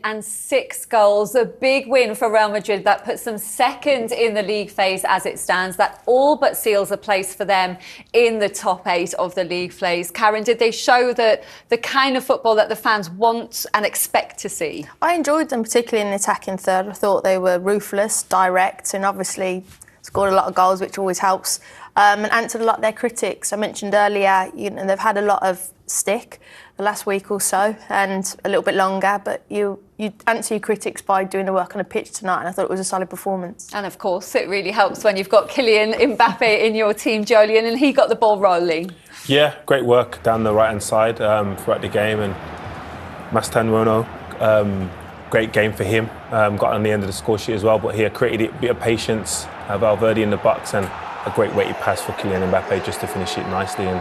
and 6 goals. A big win for Real Madrid that puts them second in the league phase as it stands. That all but seals a place for them in the top 8 of the league phase. Karen, did they show the kind of football that the fans want and expect to see? I enjoyed them, particularly in the attacking third. I thought they were ruthless, direct, and obviously scored a lot of goals, which always helps, and answered a lot of their critics. I mentioned earlier, they've had a lot of stick the last week or so, and a little bit longer, but you answer your critics by doing the work on the pitch tonight, and I thought it was a solid performance. And of course, it really helps when you've got Kylian Mbappé in your team, Jolien, and he got the ball rolling. Yeah, great work down the right-hand side throughout the game, and Mastantuono, great game for him. Got on the end of the score sheet as well, but he created a bit of patience. Valverde in the box, and a great weighted pass for Kylian Mbappé just to finish it nicely. And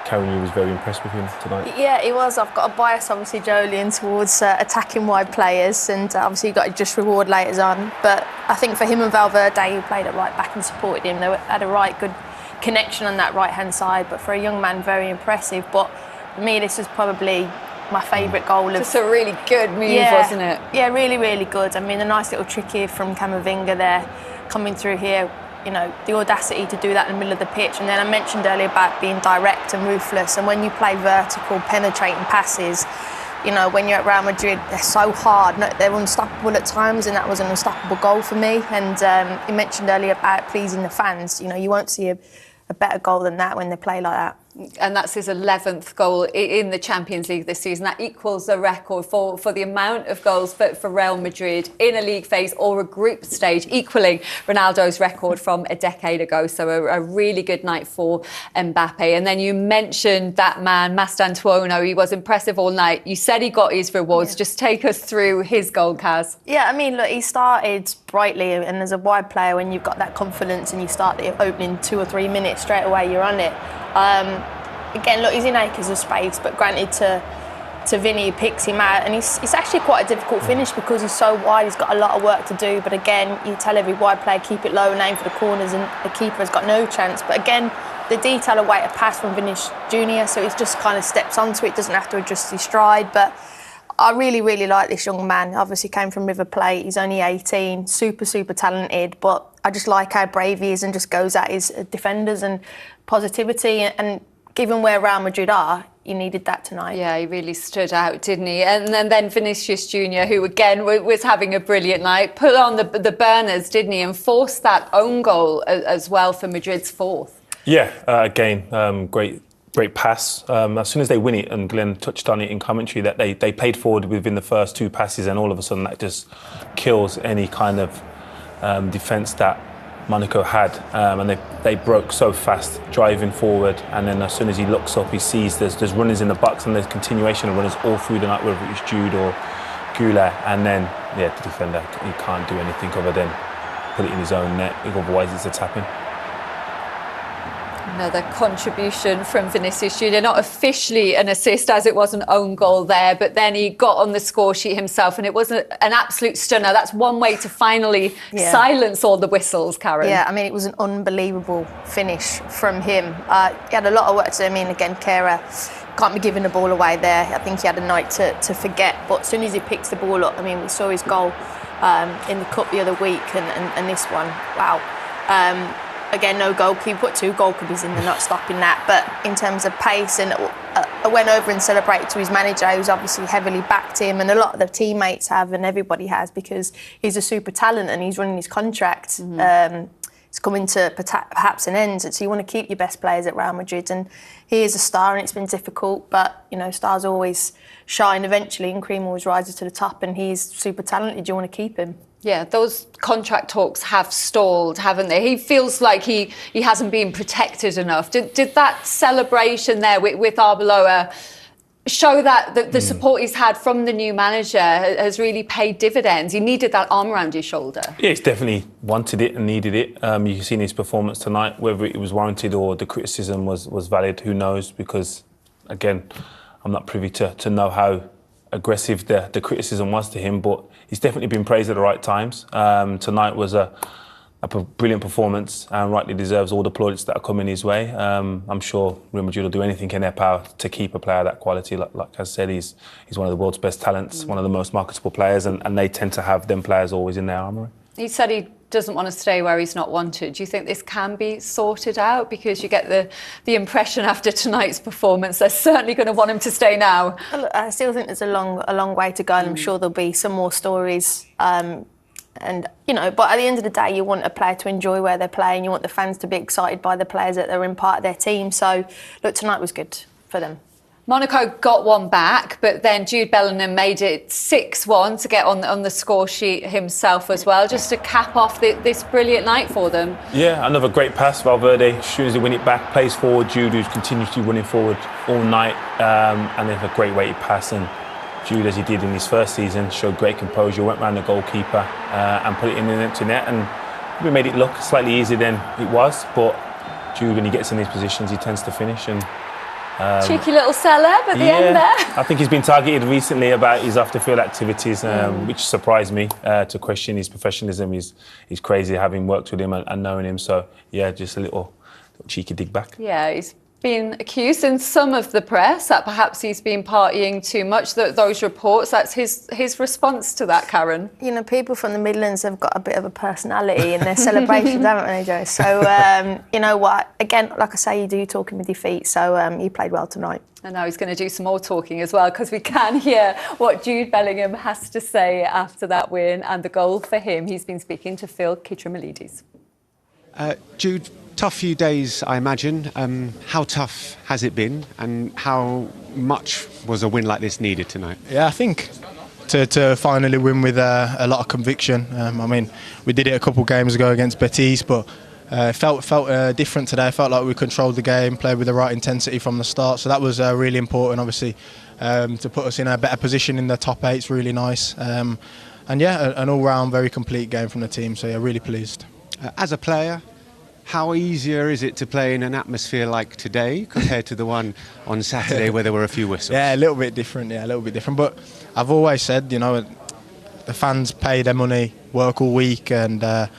Karen, you was very impressed with him tonight. Yeah, he was. I've got a bias, obviously, Jolien, towards attacking wide players, and obviously you got to just reward later on. But I think for him and Valverde, who played at right back and supported him, they had a right good connection on that right-hand side. But for a young man, very impressive. But for me, this was probably my favourite goal. Just a really good move, wasn't it? Yeah, really, really good. I mean, a nice little trick here from Camavinga there, coming through here. The audacity to do that in the middle of the pitch. And then I mentioned earlier about being direct and ruthless. And when you play vertical, penetrating passes, when you're at Real Madrid, they're so hard. They're unstoppable at times, and that was an unstoppable goal for me. And you mentioned earlier about pleasing the fans. You won't see a better goal than that when they play like that. And that's his 11th goal in the Champions League this season. That equals the record for the amount of goals for Real Madrid in a league phase or a group stage, equaling Ronaldo's record from a decade ago. So a really good night for Mbappe. And then you mentioned that man, Mastantuono. He was impressive all night. You said he got his rewards. Yeah. Just take us through his goal, Kaz. Yeah, I mean, look, he started brightly, and as a wide player, when you've got that confidence and you start the opening 2 or 3 minutes straight away, you're on it. Again, look, he's in acres of space, but granted to Vinny, he picks him out, and it's actually quite a difficult finish because he's so wide. He's got a lot of work to do, but again, you tell every wide player keep it low and aim for the corners, and the keeper's got no chance. But again, the detail of weight of pass from Vinicius Junior, so he just kind of steps onto it, doesn't have to adjust his stride. But I really, really like this young man. Obviously came from River Plate. He's only 18, super, super talented, but I just like how brave he is and just goes at his defenders and positivity. And given where Real Madrid are, he needed that tonight. Yeah, he really stood out, didn't he? And then Vinicius Junior, who again was having a brilliant night, put on the burners, didn't he? And forced that own goal as well for Madrid's 4th. Yeah, again, great pass. As soon as they win it, and Glenn touched on it in commentary, that they played forward within the first 2 passes, and all of a sudden that just kills any kind of defence that Monaco had, and they broke so fast, driving forward, and then as soon as he looks up, he sees there's runners in the box, and there's continuation of runners all through the night, whether it's Jude or Gula, and then the defender, he can't do anything other than put it in his own net, otherwise it's a tap-in. Another contribution from Vinicius Junior, not officially an assist as it was an own goal there, but then he got on the score sheet himself, and it was an absolute stunner. That's one way to finally silence all the whistles, Karen. Yeah, I mean, it was an unbelievable finish from him. He had a lot of work to do. I mean, again, Kera can't be giving the ball away there. I think he had a night to forget, but as soon as he picks the ball up, I mean, we saw his goal in the Cup the other week, and this one, wow. Again, no goalkeeper, put 2 goalkeepers in, they're not stopping that. But in terms of pace, and I went over and celebrated to his manager, who's obviously heavily backed him, and a lot of the teammates have, and everybody has, because he's a super talent and he's running his contract. It's coming to perhaps an end, so you want to keep your best players at Real Madrid, and he is a star, and it's been difficult, but stars always shine eventually, and cream always rises to the top, and he's super talented. You want to keep him. Yeah, those contract talks have stalled, haven't they? He feels like he hasn't been protected enough. Did that celebration there with Arbeloa show that the support he's had from the new manager has really paid dividends? He needed that arm around his shoulder. Yeah, he's definitely wanted it and needed it. You've seen his performance tonight, whether it was warranted or the criticism was valid, who knows? Because, again, I'm not privy to know how aggressive the criticism was to him, but he's definitely been praised at the right times. Tonight was brilliant performance and rightly deserves all the plaudits that are coming his way. I'm sure Real Madrid will do anything in their power to keep a player of that quality. Like I said, he's one of the world's best talents, one of the most marketable players, and they tend to have them players always in their armoury. He said he doesn't want to stay where he's not wanted. Do you think this can be sorted out? Because you get the impression after tonight's performance, they're certainly going to want him to stay now. I still think there's a long way to go, and I'm sure there'll be some more stories. And but at the end of the day, you want a player to enjoy where they're playing. You want the fans to be excited by the players that are in part of their team. So, look, tonight was good for them. Monaco got one back, but then Jude Bellingham made it 6-1 to get on the score sheet himself as well, just to cap off this brilliant night for them. Yeah, another great pass. Valverde, as soon as they win it back, plays forward. Jude, who's continuously running forward all night, and they have a great weighted pass. And Jude, as he did in his first season, showed great composure, went round the goalkeeper and put it in the empty net, and we made it look slightly easier than it was. But Jude, when he gets in these positions, he tends to finish. And cheeky little celeb at the end there. I think he's been targeted recently about his after-field activities, which surprised me to question his professionalism. He's crazy having worked with him and knowing him. So, yeah, just a little cheeky dig back. Yeah, he's been accused in some of the press that perhaps he's been partying too much. Those reports, that's his response to that, Karen. People from the Midlands have got a bit of a personality in their celebrations, haven't they, Joe? So, you know what? Again, like I say, you do talking with your feet. So you played well tonight. And now he's going to do some more talking as well, because we can hear what Jude Bellingham has to say after that win and the goal for him. He's been speaking to Phil Kitramalides. Jude, tough few days, I imagine. How tough has it been, and how much was a win like this needed tonight? Yeah, I think to finally win with a lot of conviction. I mean, we did it a couple of games ago against Betis, but it felt different today. I felt like we controlled the game, played with the right intensity from the start. So that was really important, obviously, to put us in a better position in the top 8 is really nice. And yeah, an all-round, very complete game from the team. So yeah, really pleased. As a player, how easier is it to play in an atmosphere like today compared to the one on Saturday where there were a few whistles? Yeah, a little bit different. But I've always said, the fans pay their money, work all week, and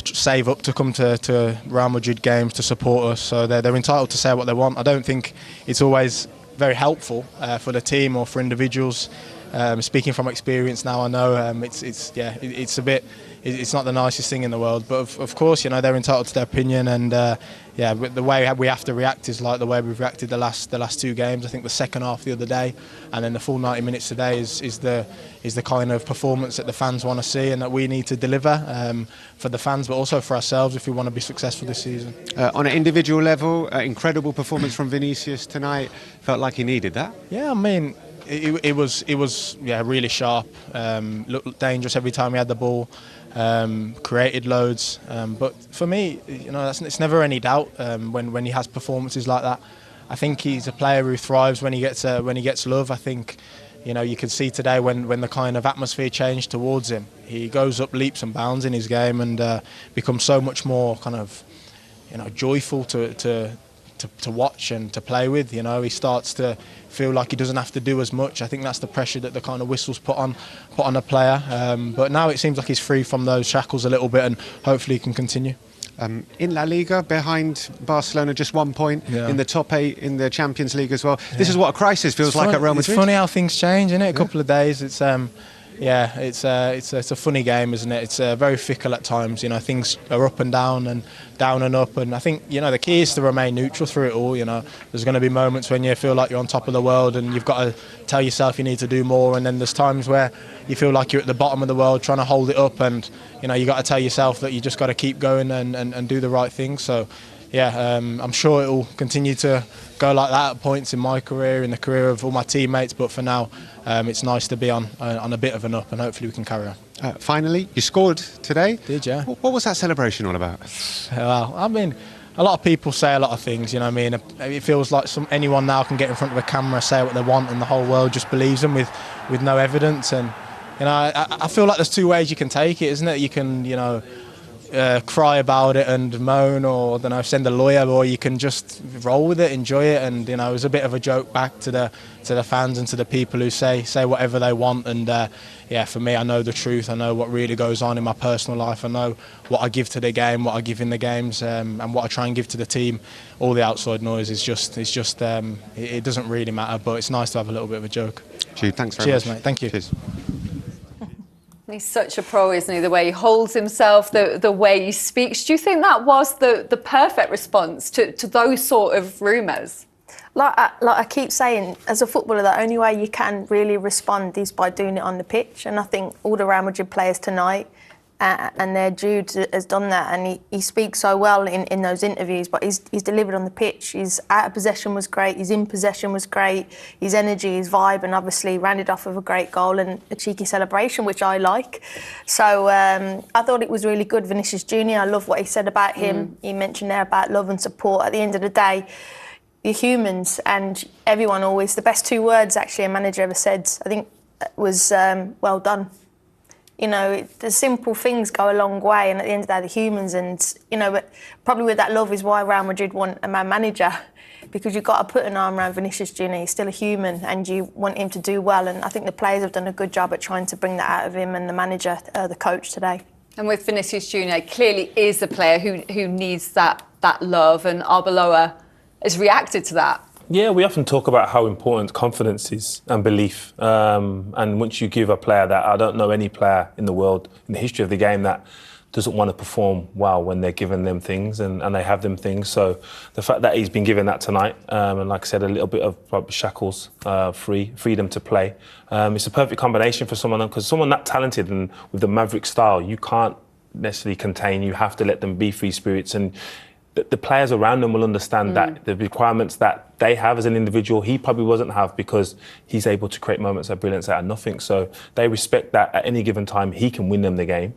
save up to come to Real Madrid games to support us. So they're entitled to say what they want. I don't think it's always very helpful for the team or for individuals. Speaking from experience now, I know it's a bit. It's not the nicest thing in the world, but of course, they're entitled to their opinion, and the way we have to react is like the way we've reacted the last 2 games. I think the second half the other day, and then the full 90 minutes today is the kind of performance that the fans want to see and that we need to deliver for the fans, but also for ourselves if we want to be successful this season. On an individual level, incredible performance from Vinicius tonight. Felt like he needed that. Yeah, I mean, it was really sharp. Looked dangerous every time he had the ball. Created loads, but for me, it's never any doubt when he has performances like that. I think he's a player who thrives when he gets love. I think you can see today when the kind of atmosphere changed towards him, he goes up leaps and bounds in his game and becomes so much more kind of joyful to watch and to play with. He starts to feel like he doesn't have to do as much. I think that's the pressure that the kind of whistles put on a player. But now it seems like he's free from those shackles a little bit, and hopefully he can continue. In La Liga, behind Barcelona, just 1 point. In the top 8 in the Champions League as well. Yeah. This is what a crisis feels like at Real Madrid. It's funny how things change, isn't it? A couple of days. It's a funny game, isn't it? It's very fickle at times. Things are up and down and up, and I think the key is to remain neutral through it all. There's going to be moments when you feel like you're on top of the world and you've got to tell yourself you need to do more, and then there's times where you feel like you're at the bottom of the world trying to hold it up, and you got to tell yourself that you just got to keep going and do the right thing. So I'm sure it will continue to go like that at points in my career, in the career of all my teammates, but for now it's nice to be on a bit of an up, and hopefully we can carry on. Finally, you scored today. Did, yeah. What was that celebration all about? Well, I mean, a lot of people say a lot of things, it feels like anyone now can get in front of a camera, say what they want, and the whole world just believes them with no evidence. And I feel like there's 2 ways you can take it, isn't it? You can cry about it and moan, or I don't know, send a lawyer, or you can just roll with it, enjoy it. And it was a bit of a joke back to the fans and to the people who say whatever they want. And for me, I know the truth. I know what really goes on in my personal life. I know what I give to the game, what I give in the games, and what I try and give to the team. All the outside noise is it doesn't really matter. But it's nice to have a little bit of a joke. Jude, thanks very much. Cheers, mate. Thank you. Cheers. He's such a pro, isn't he? The way he holds himself, the way he speaks. Do you think that was the perfect response to those sort of rumours? Like I keep saying, as a footballer, the only way you can really respond is by doing it on the pitch. And I think all the Real Madrid players tonight, and their Jude has done that, and he speaks so well in those interviews, but he's delivered on the pitch. His out of possession was great, his in possession was great, his energy, his vibe, and obviously rounded off with a great goal and a cheeky celebration, which I like. So I thought it was really good. Vinicius Junior, I love what he said about him. He mentioned there about love and support. At the end of the day, you're humans, and everyone always, the best two words actually a manager ever said, I think, was well done. The simple things go a long way, and at the end of the day, the humans, and but probably with that love is why Real Madrid want a man manager, because you've got to put an arm around Vinicius Junior. He's still a human, and you want him to do well. And I think the players have done a good job at trying to bring that out of him, and the manager, the coach today. And with Vinicius Junior, clearly is a player who needs that love, and Arbeloa has reacted to that. Yeah, we often talk about how important confidence is and belief. And once you give a player that, I don't know any player in the world, in the history of the game, that doesn't want to perform well when they're given them things and they have them things. So the fact that he's been given that tonight, and like I said, a little bit of shackles, freedom to play, it's a perfect combination for someone, because someone that talented and with the Maverick style, you can't necessarily contain. You have to let them be free spirits, and the players around them will understand that the requirements that they have as an individual, he probably wasn't have, because he's able to create moments of brilliance out of nothing. So they respect that at any given time he can win them the game,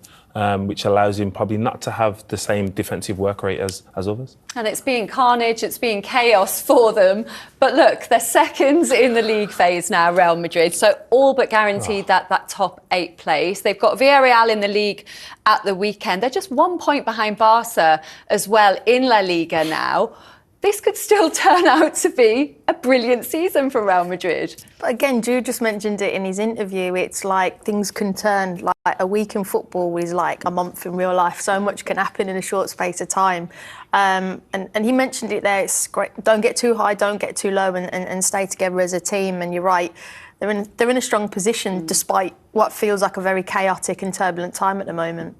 which allows him probably not to have the same defensive work rate as others. And it's been carnage, it's been chaos for them. But look, they're seconds in the league phase now, Real Madrid, so all but guaranteed that top 8 place. They've got Villarreal in the league at the weekend. They're just 1 point behind Barca as well in La Liga now. This could still turn out to be a brilliant season for Real Madrid. But again, Jude just mentioned it in his interview. It's like things can turn, like a week in football is like a month in real life. So much can happen in a short space of time. And he mentioned it there. It's great. Don't get too high, don't get too low, and stay together as a team. And you're right, they're in a strong position despite what feels like a very chaotic and turbulent time at the moment.